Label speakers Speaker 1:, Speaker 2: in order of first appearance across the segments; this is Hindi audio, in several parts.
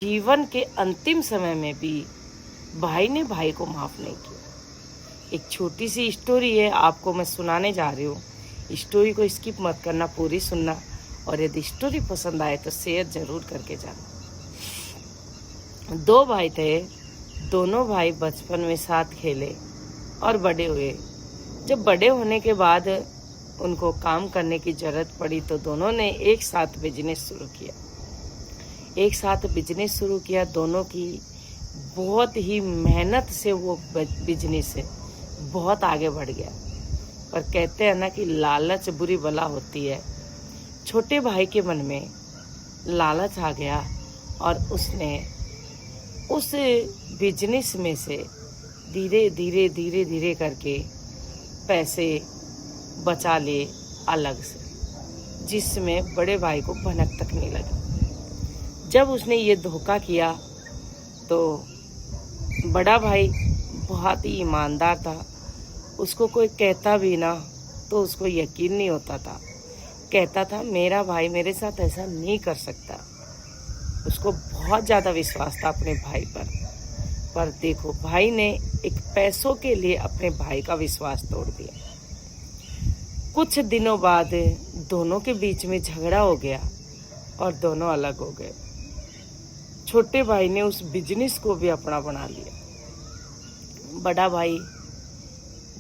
Speaker 1: जीवन के अंतिम समय में भी भाई ने भाई को माफ़ नहीं किया। एक छोटी सी स्टोरी है, आपको मैं सुनाने जा रही हूँ। स्टोरी को स्किप मत करना, पूरी सुनना, और यदि स्टोरी पसंद आए तो शेयर जरूर करके जाना। दो भाई थे, दोनों भाई बचपन में साथ खेले और बड़े हुए। जब बड़े होने के बाद उनको काम करने की जरूरत पड़ी तो दोनों ने एक साथ बिजनेस शुरू किया। दोनों की बहुत ही मेहनत से वो बिजनेस है बहुत आगे बढ़ गया। पर कहते हैं ना कि लालच बुरी बला होती है। छोटे भाई के मन में लालच आ गया और उसने उस बिजनेस में से धीरे धीरे करके पैसे बचा लिए अलग से, जिसमें बड़े भाई को भनक तक नहीं लगी। जब उसने ये धोखा किया तो बड़ा भाई बहुत ही ईमानदार था। उसको कोई कहता भी ना तो उसको यकीन नहीं होता था। कहता था मेरा भाई मेरे साथ ऐसा नहीं कर सकता। उसको बहुत ज़्यादा विश्वास था अपने भाई पर देखो, भाई ने एक पैसों के लिए अपने भाई का विश्वास तोड़ दिया। कुछ दिनों बाद दोनों के बीच में झगड़ा हो गया और दोनों अलग हो गए। छोटे भाई ने उस बिजनेस को भी अपना बना लिया। बड़ा भाई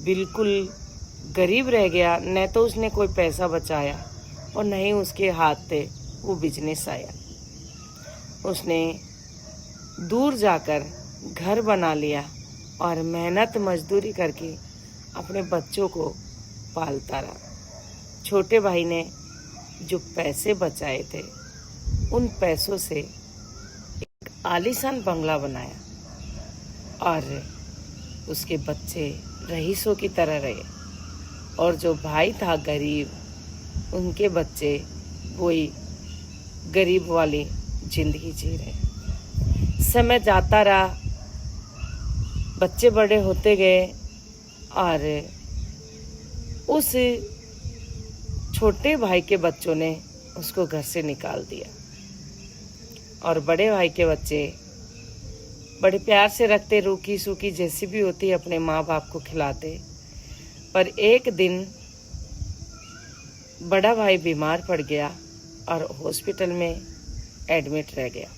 Speaker 1: बिल्कुल गरीब रह गया। न तो उसने कोई पैसा बचाया और न ही उसके हाथ से वो बिजनेस आया। उसने दूर जाकर घर बना लिया और मेहनत मजदूरी करके अपने बच्चों को पालता रहा। छोटे भाई ने जो पैसे बचाए थे उन पैसों से एक आलीशान बंगला बनाया और उसके बच्चे रईसों की तरह रहे। और जो भाई था गरीब, उनके बच्चे वही गरीब वाली जिंदगी जी रहे। समय जाता रहा, बच्चे बड़े होते गए और उस छोटे भाई के बच्चों ने उसको घर से निकाल दिया। और बड़े भाई के बच्चे बड़े प्यार से रखते, रूखी सूखी जैसी भी होती अपने माँ बाप को खिलाते। पर एक दिन बड़ा भाई बीमार पड़ गया और हॉस्पिटल में एडमिट रह गया।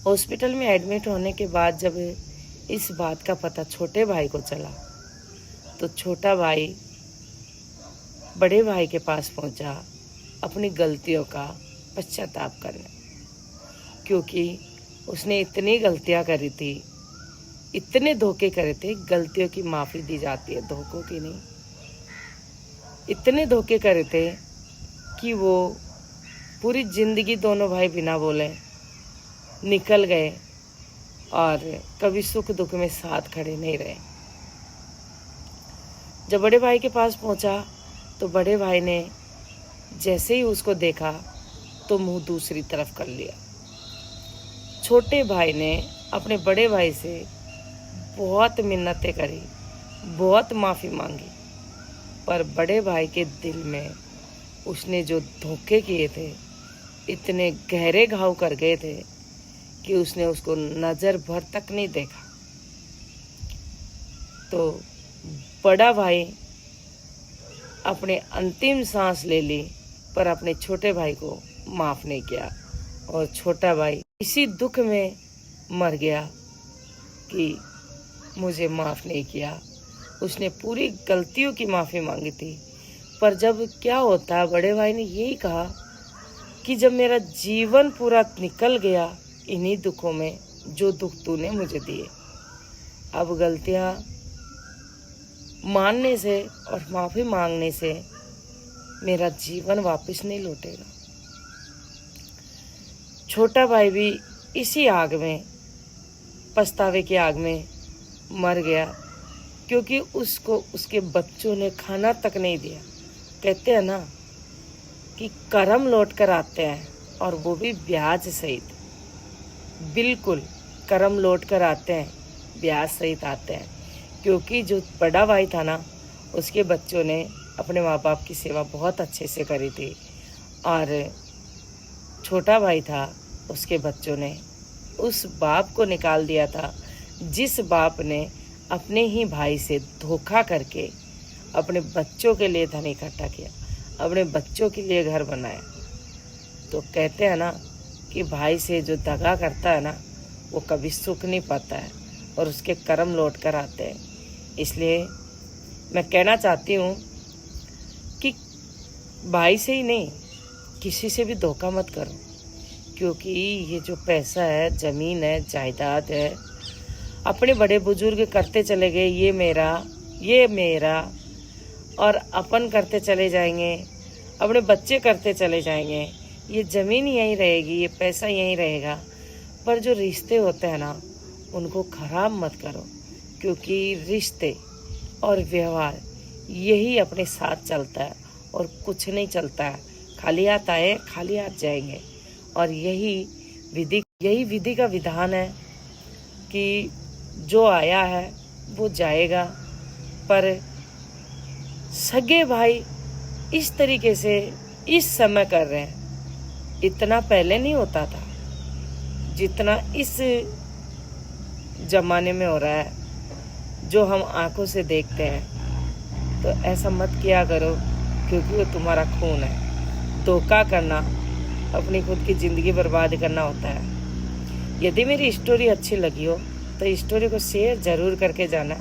Speaker 1: हॉस्पिटल में एडमिट होने के बाद जब इस बात का पता छोटे भाई को चला तो छोटा भाई बड़े भाई के पास पहुंचा अपनी गलतियों का पश्चाताप करने, क्योंकि उसने इतनी गलतियां करी थी, इतने धोखे करे थे। गलतियों की माफ़ी दी जाती है, धोखों की नहीं। इतने धोखे करे थे कि वो पूरी जिंदगी दोनों भाई बिना बोले निकल गए और कभी सुख दुख में साथ खड़े नहीं रहे। जब बड़े भाई के पास पहुंचा तो बड़े भाई ने जैसे ही उसको देखा तो मुंह दूसरी तरफ कर लिया। छोटे भाई ने अपने बड़े भाई से बहुत मिन्नतें करी, बहुत माफ़ी मांगी, पर बड़े भाई के दिल में उसने जो धोखे किए थे इतने गहरे घाव कर गए थे कि उसने उसको नज़र भर तक नहीं देखा। तो बड़ा भाई अपने अंतिम सांस ले ली पर अपने छोटे भाई को माफ़ नहीं किया और छोटा भाई इसी दुख में मर गया कि मुझे माफ़ नहीं किया। उसने पूरी गलतियों की माफ़ी मांगी थी, पर जब क्या होता, बड़े भाई ने यही कहा कि जब मेरा जीवन पूरा निकल गया इन्हीं दुखों में, जो दुख तूने मुझे दिए, अब गलतियां मानने से और माफ़ी मांगने से मेरा जीवन वापस नहीं लौटेगा। छोटा भाई भी इसी आग में, पछतावे की आग में मर गया, क्योंकि उसको उसके बच्चों ने खाना तक नहीं दिया। कहते हैं ना कि कर्म लौट कर आते हैं, और वो भी ब्याज सहित। बिल्कुल कर्म लौट कर आते हैं, ब्याज सहित आते हैं, क्योंकि जो बड़ा भाई था ना, उसके बच्चों ने अपने माँ बाप की सेवा बहुत अच्छे से करी थी, और छोटा भाई था उसके बच्चों ने उस बाप को निकाल दिया था जिस बाप ने अपने ही भाई से धोखा करके अपने बच्चों के लिए धन इकट्ठा किया, अपने बच्चों के लिए घर बनाया। तो कहते हैं ना कि भाई से जो दगा करता है ना वो कभी सुख नहीं पाता है और उसके कर्म लौट कर आते हैं। इसलिए मैं कहना चाहती हूँ कि भाई से ही नहीं, किसी से भी धोखा मत करो, क्योंकि ये जो पैसा है, ज़मीन है, जायदाद है, अपने बड़े बुजुर्ग करते चले गए ये मेरा और अपन करते चले जाएंगे, अपने बच्चे करते चले जाएंगे। ये ज़मीन यहीं रहेगी, ये पैसा यहीं रहेगा, पर जो रिश्ते होते हैं ना उनको खराब मत करो, क्योंकि रिश्ते और व्यवहार यही अपने साथ चलता है और कुछ नहीं चलता है। खाली हाथ आए खाली हाथ जाएंगे। और यही विधि का विधान है कि जो आया है वो जाएगा। पर सगे भाई इस तरीके से इस समय कर रहे हैं, इतना पहले नहीं होता था जितना इस जमाने में हो रहा है, जो हम आंखों से देखते हैं। तो ऐसा मत किया करो, क्योंकि वो तुम्हारा खून है। धोखा करना अपनी खुद की ज़िंदगी बर्बाद करना होता है। यदि मेरी स्टोरी अच्छी लगी हो तो स्टोरी को शेयर ज़रूर करके जाना।